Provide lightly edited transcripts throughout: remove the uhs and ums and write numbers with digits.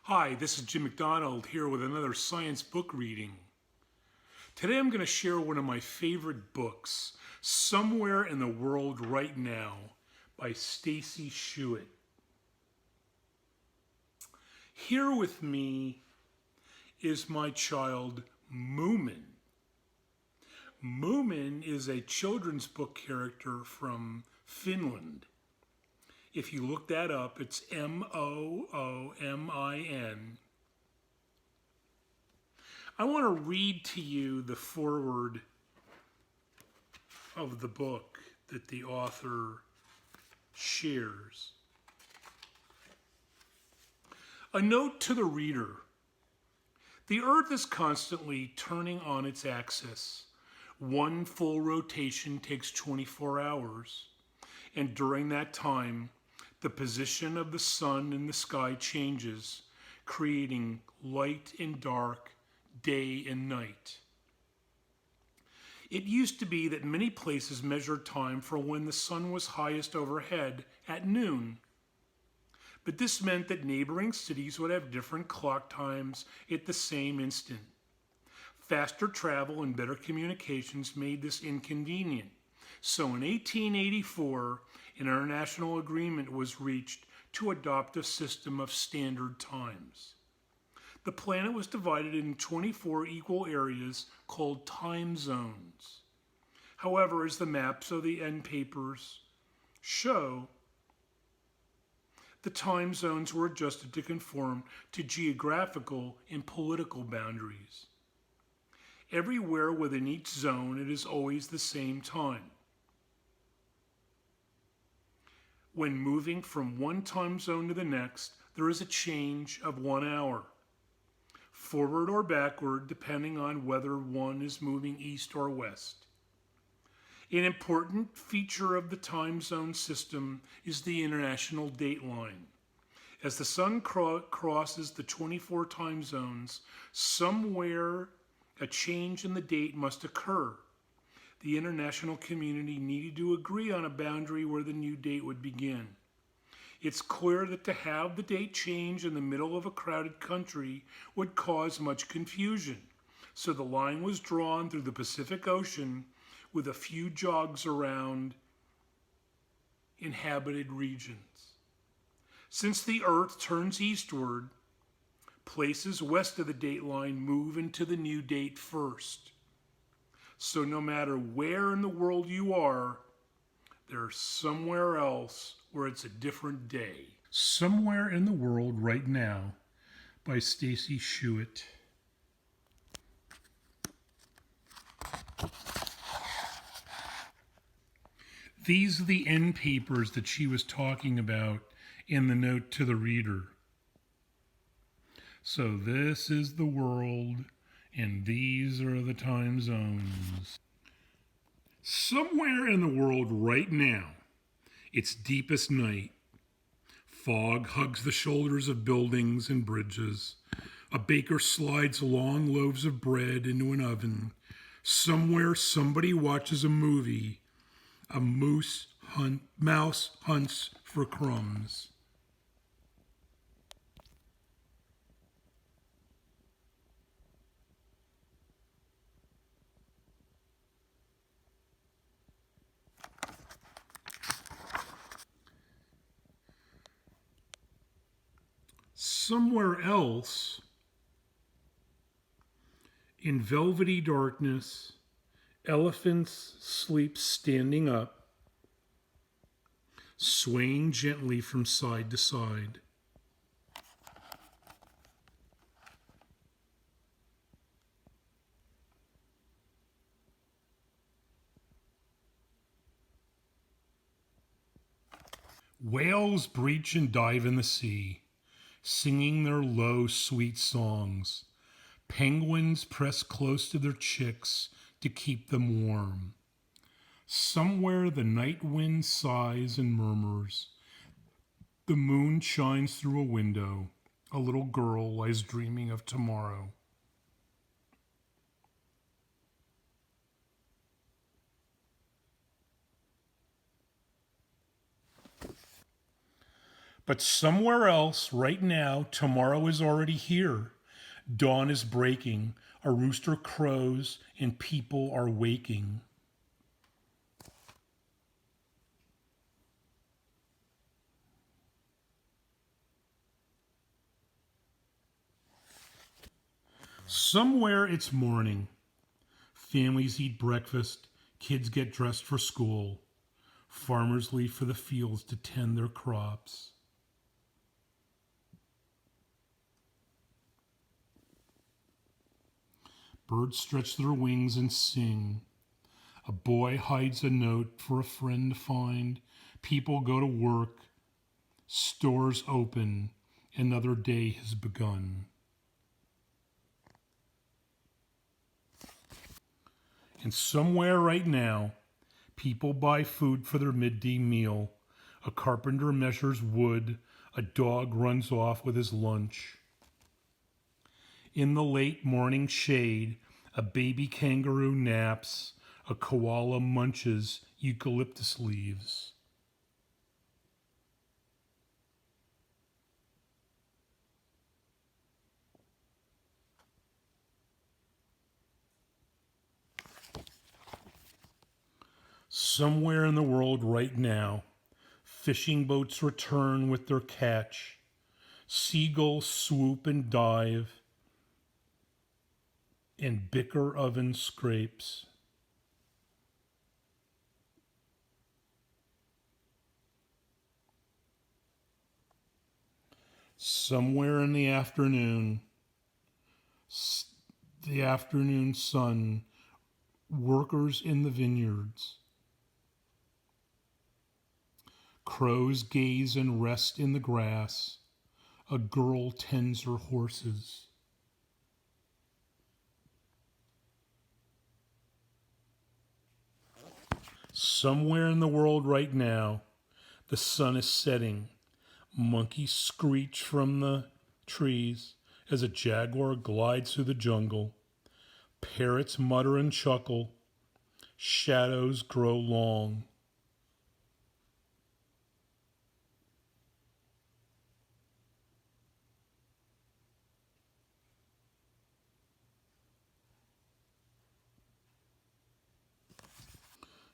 Hi, this is Jim McDonald here with another science book reading. Today I'm going to share one of my favorite books, Somewhere in the World Right Now by Stacey Schuett. Here with me is my child, Moomin. Moomin is a children's book character from Finland. If you look that up, it's Moomin. I want to read to you the foreword of the book that the author shares. A note to the reader. The Earth is constantly turning on its axis. One full rotation takes 24 hours, and during that time, the position of the sun in the sky changes, creating light and dark, day and night. It used to be that many places measured time for when the sun was highest overhead at noon. But this meant that neighboring cities would have different clock times at the same instant. Faster travel and better communications made this inconvenient. So in 1884, an international agreement was reached to adopt a system of standard times. The planet was divided into 24 equal areas called time zones. However, as the maps of the end papers show, the time zones were adjusted to conform to geographical and political boundaries. Everywhere within each zone, it is always the same time. When moving from one time zone to the next, there is a change of 1 hour. Forward or backward, depending on whether one is moving east or west. An important feature of the time zone system is the international dateline. As the sun crosses the 24 time zones, somewhere a change in the date must occur. The international community needed to agree on a boundary where the new date would begin. It's clear that to have the date change in the middle of a crowded country would cause much confusion. So the line was drawn through the Pacific Ocean with a few jogs around inhabited regions. Since the Earth turns eastward, places west of the date line move into the new date first. So no matter where in the world you are, there's somewhere else where it's a different day. Somewhere in the World Right Now by Stacey Schuett. These are the end papers that she was talking about in the note to the reader. So this is the world, and these are the time zones. Somewhere in the world right now, it's deepest night. Fog hugs the shoulders of buildings and bridges. A baker slides long loaves of bread into an oven. Somewhere somebody watches a movie. A mouse hunts for crumbs. Somewhere else, in velvety darkness, elephants sleep standing up, swaying gently from side to side. Whales breach and dive in the sea, singing their low, sweet songs. Penguins press close to their chicks to keep them warm. Somewhere the night wind sighs and murmurs. The moon shines through a window. A little girl lies dreaming of tomorrow. But somewhere else, right now, tomorrow is already here. Dawn is breaking, a rooster crows, and people are waking. Somewhere it's morning. Families eat breakfast, kids get dressed for school. Farmers leave for the fields to tend their crops. Birds stretch their wings and sing. A boy hides a note for a friend to find. People go to work. Stores open. Another day has begun. And somewhere right now, people buy food for their midday meal. A carpenter measures wood. A dog runs off with his lunch. In the late morning shade, a baby kangaroo naps. A koala munches eucalyptus leaves. Somewhere in the world right now, fishing boats return with their catch. Seagulls swoop and dive, and bicker oven scrapes. Somewhere in the afternoon sun, workers in the vineyards. Crows gaze and rest in the grass. A girl tends her horses. Somewhere in the world right now, the sun is setting. Monkeys screech from the trees as a jaguar glides through the jungle. Parrots mutter and chuckle. Shadows grow long.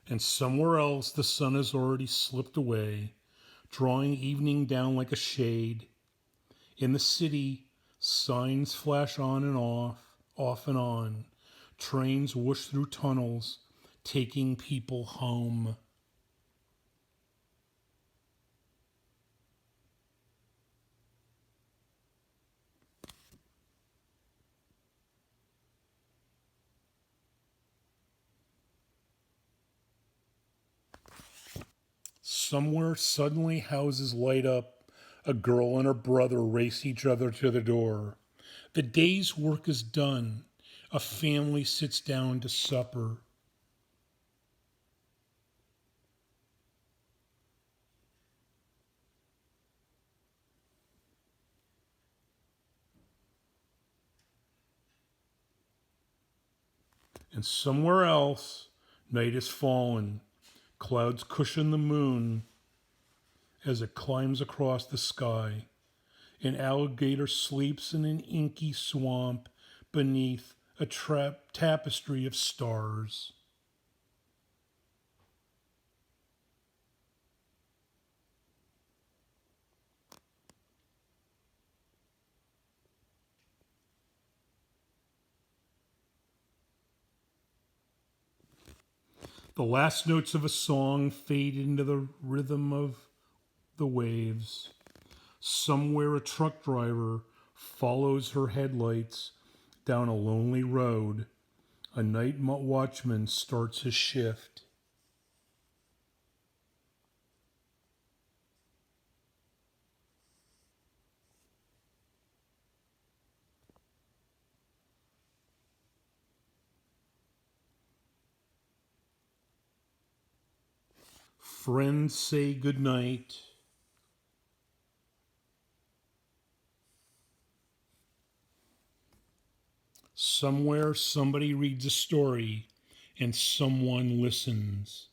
And somewhere else the sun has already slipped away, drawing evening down like a shade. In the city, signs flash on and off and on. Trains whoosh through tunnels, taking people home. Somewhere suddenly houses light up. A girl and her brother race each other to the door. The day's work is done. A family sits down to supper. And somewhere else, night has fallen. Clouds cushion the moon as it climbs across the sky. An alligator sleeps in an inky swamp beneath a tapestry of stars. The last notes of a song fade into the rhythm of the waves. Somewhere a truck driver follows her headlights down a lonely road. A night watchman starts his shift. Friends say goodnight. Somewhere somebody reads a story and someone listens.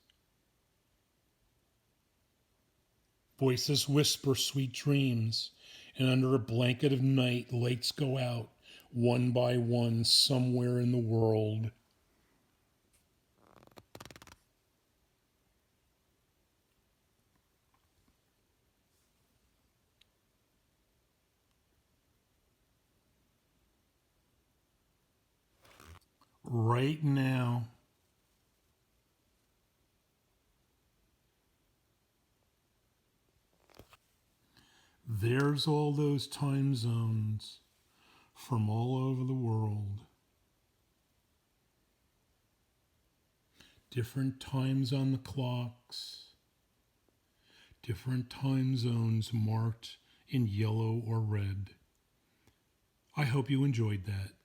Voices whisper sweet dreams, and under a blanket of night, lights go out, one by one, somewhere in the world. Right now, there's all those time zones from all over the world. Different times on the clocks, different time zones marked in yellow or red. I hope you enjoyed that.